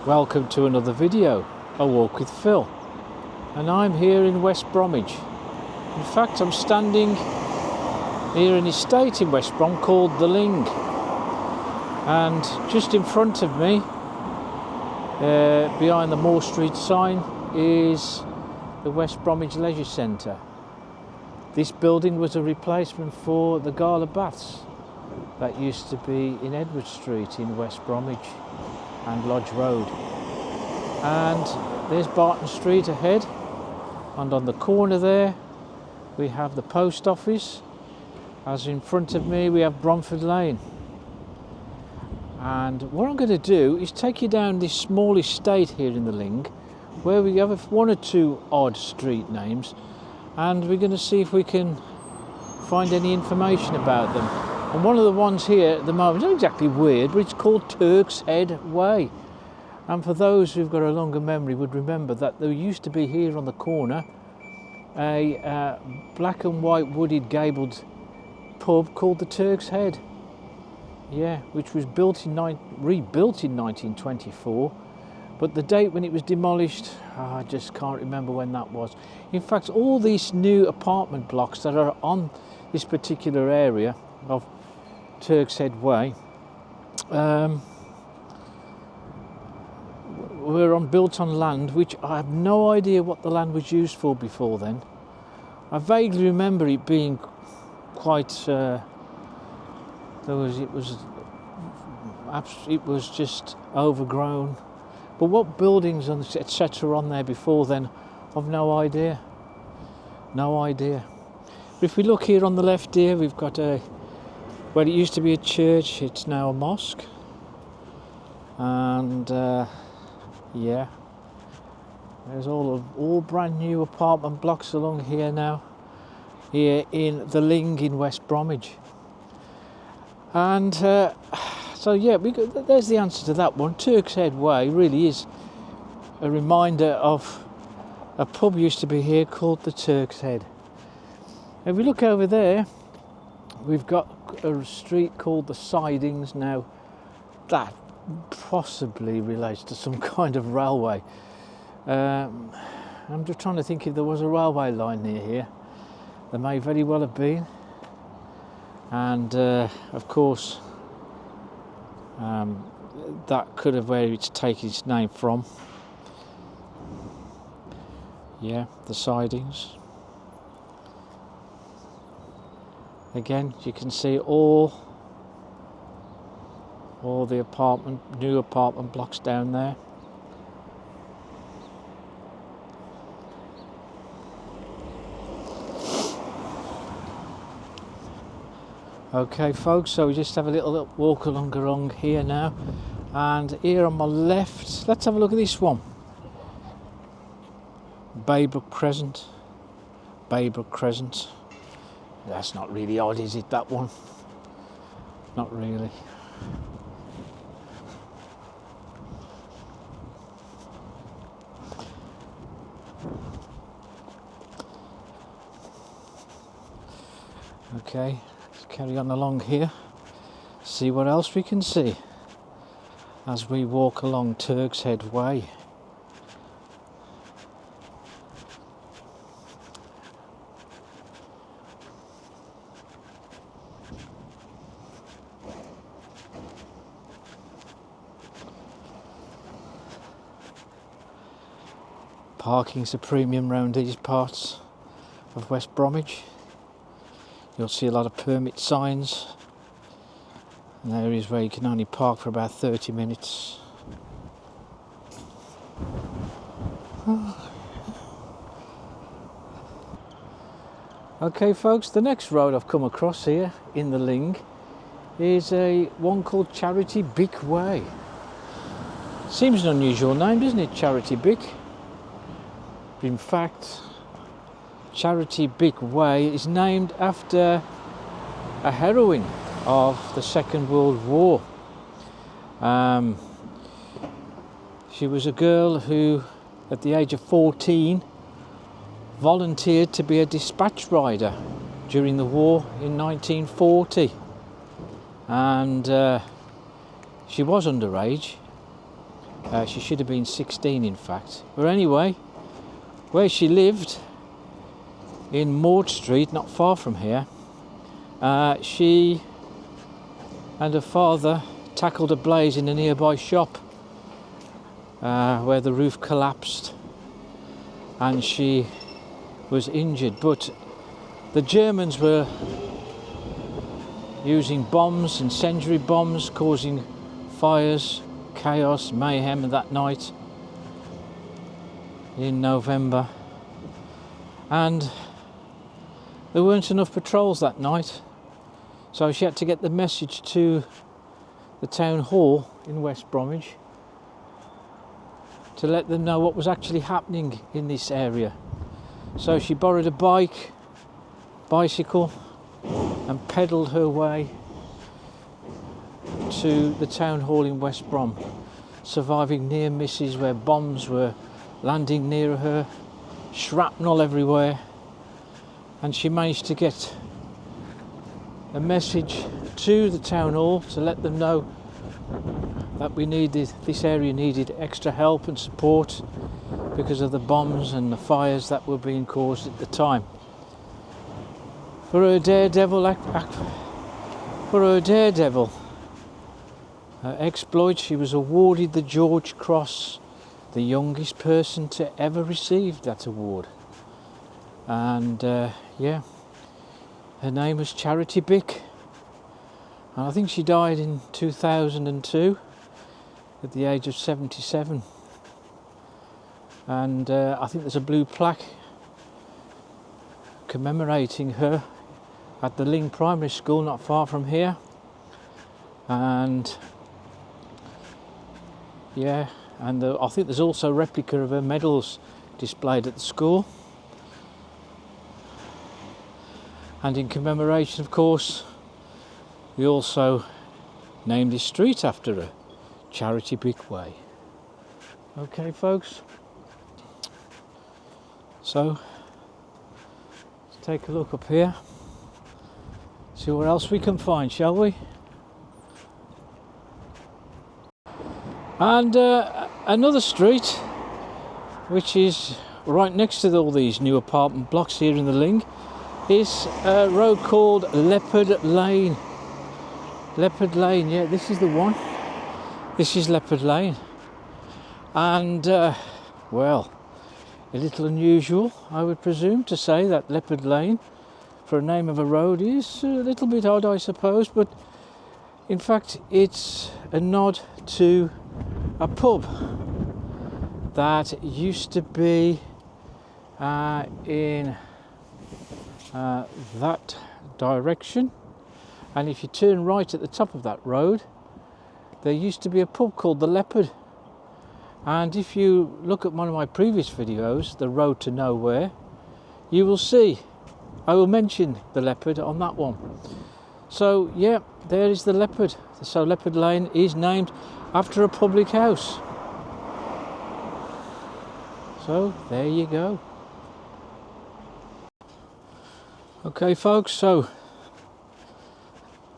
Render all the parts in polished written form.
Welcome to another video, A Walk with Phil, and I'm here in West Bromwich. In fact, I'm standing near an estate in West Brom called the LYNG, and just in front of me, behind the Moore Street sign, is the West Bromwich Leisure Centre. This building was a replacement for the Gala Baths that used to be in Edward Street in West Bromwich and Lodge Road. And there's Barton Street ahead, and on the corner there we have the post office. As in front of me we have Leopard Lane. And what I'm going to do is take you down this small estate here in the LYNG, where we have one or two odd street names, and we're going to see if we can find any information about them. And one of the ones here at the moment, not exactly weird, but it's called Turk's Head Way. And for those who've got a longer memory would remember that there used to be here on the corner a black and white wooded gabled pub called the Turk's Head. Yeah, which was rebuilt in 1924. But the date when it was demolished, I just can't remember when that was. In fact, all these new apartment blocks that are on this particular area of Turk's Head Way were built on land which I have no idea what the land was used for before then. I vaguely remember it being quite it was just overgrown, but what buildings and etc. on there before then, I've no idea. But if we look here on the left here, we've got where it used to be a church, it's now a mosque. And yeah, there's all brand new apartment blocks along here now, here in the LYNG in West Bromwich. And so yeah, there's the answer to that one. Turk's Head Way really is a reminder of a pub used to be here called the Turk's Head. If we look over there, we've got a street called the Sidings. Now that possibly relates to some kind of railway. I'm just trying to think if there was a railway line near here. There may very well have been. And of course that could have where it's taken its name from. Yeah, the Sidings. Again, you can see all the new apartment blocks down there. Okay folks, so we just have a little walk along here now, and here on my left, let's have a look at this one. Baybrook Crescent. That's not really odd, is it, that one? Not really. Okay, let's carry on along here, see what else we can see as we walk along Turk's Head Way. Parking's a premium round these parts of West Bromwich. You'll see a lot of permit signs, and areas where you can only park for about 30 minutes. Okay folks, the next road I've come across here in the LYNG is one called Charity Brickway. Seems an unusual name, doesn't it, Charity Brick? In fact, Charity Brickway is named after a heroine of the Second World War. She was a girl who, at the age of 14, volunteered to be a dispatch rider during the war in 1940. And she was underage, She should have been 16 in fact. But anyway, where she lived, in Maud Street, not far from here, she and her father tackled a blaze in a nearby shop where the roof collapsed and she was injured. But the Germans were using bombs, incendiary bombs, causing fires, chaos, mayhem that night in November, and there weren't enough patrols that night, so she had to get the message to the town hall in West Bromwich to let them know what was actually happening in this area. So she borrowed a bicycle and pedalled her way to the town hall in West Brom, surviving near misses where bombs were landing near her, shrapnel everywhere, and she managed to get a message to the town hall to let them know that this area needed extra help and support because of the bombs and the fires that were being caused at the time. For her daredevil exploit, she was awarded the George Cross, the youngest person to ever receive that award. And yeah, her name was Charity Bick, and I think she died in 2002 at the age of 77. And I think there's a blue plaque commemorating her at the LYNG primary school not far from here. And yeah, and I think there's also a replica of her medals displayed at the school. And in commemoration, of course, we also named this street after her, Charity Brickway. Okay, folks, so let's take a look up here, see what else we can find, shall we? And another street which is right next to all these new apartment blocks here in the LYNG is a road called Leopard Lane. Leopard Lane, yeah, this is the one. This is Leopard Lane. And well, a little unusual, I would presume, to say that Leopard Lane for a name of a road is a little bit odd, I suppose, but in fact it's a nod to a pub that used to be in that direction, and if you turn right at the top of that road, there used to be a pub called the Leopard. And if you look at one of my previous videos, The Road to Nowhere, you will see I will mention the Leopard on that one. So yeah, there is the Leopard. So Leopard Lane is named after a public house. So there you go. Okay folks, so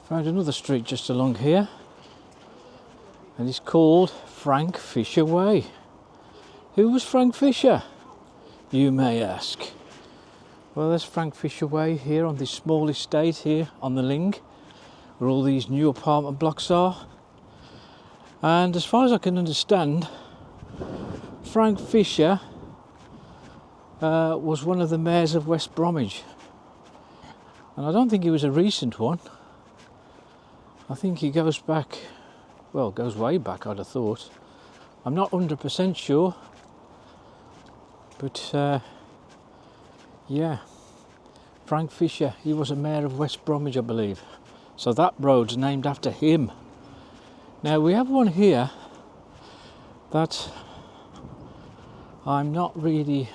found another street just along here, and it's called Frank Fisher Way. Who was Frank Fisher, you may ask? Well, there's Frank Fisher Way here on this small estate here on the LYNG, where all these new apartment blocks are. And as far as I can understand, Frank Fisher was one of the mayors of West Bromwich. And I don't think he was a recent one. I think he goes back, well, goes way back, I'd have thought. I'm not 100% sure. But yeah, Frank Fisher, he was a mayor of West Bromwich, I believe. So that road's named after him. Now we have one here that I'm not really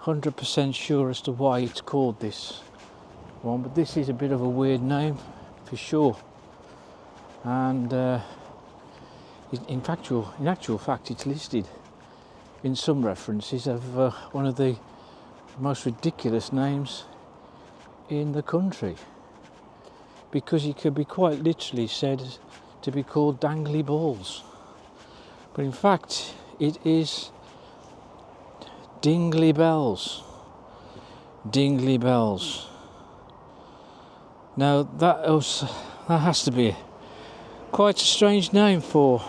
100% sure as to why it's called this one, but this is a bit of a weird name for sure. And in actual fact, it's listed in some references of one of the most ridiculous names in the country, because it could be quite literally said to be called Dingley Bells, but in fact it is Dingley Bells. Dingley Bells. Now that has to be quite a strange name for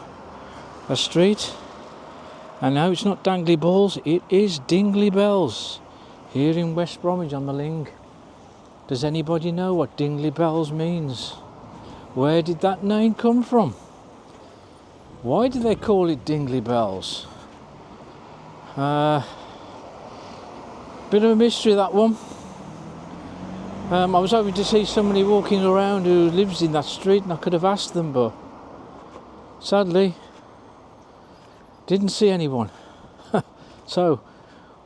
a street. And no, it's not Dingley Balls, it is Dingley Bells here in West Bromwich on the LYNG. Does anybody know what Dingley Bells means? Where did that name come from? Why do they call it Dingley Bells? Bit of a mystery, that one. I was hoping to see somebody walking around who lives in that street, and I could have asked them, but sadly didn't see anyone. So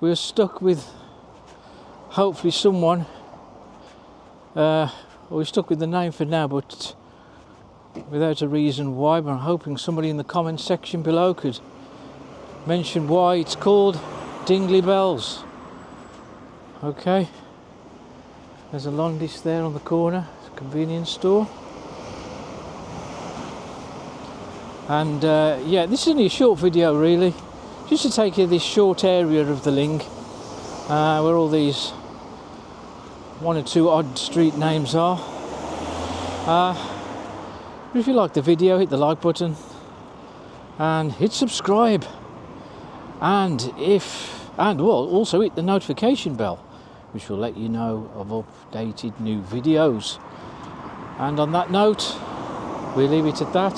we're stuck with hopefully someone. We're stuck with the name for now, but without a reason why. But I'm hoping somebody in the comment section below could mention why it's called Dingley Bells. Okay, there's a Londis there on the corner, it's a convenience store. And yeah, this is only a short video really, just to take you to this short area of the LYNG, where all these one or two odd street names are. If you like the video, hit the like button and hit subscribe, and also hit the notification bell, which will let you know of updated new videos. And on that note, we'll leave it at that,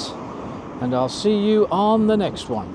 and I'll see you on the next one.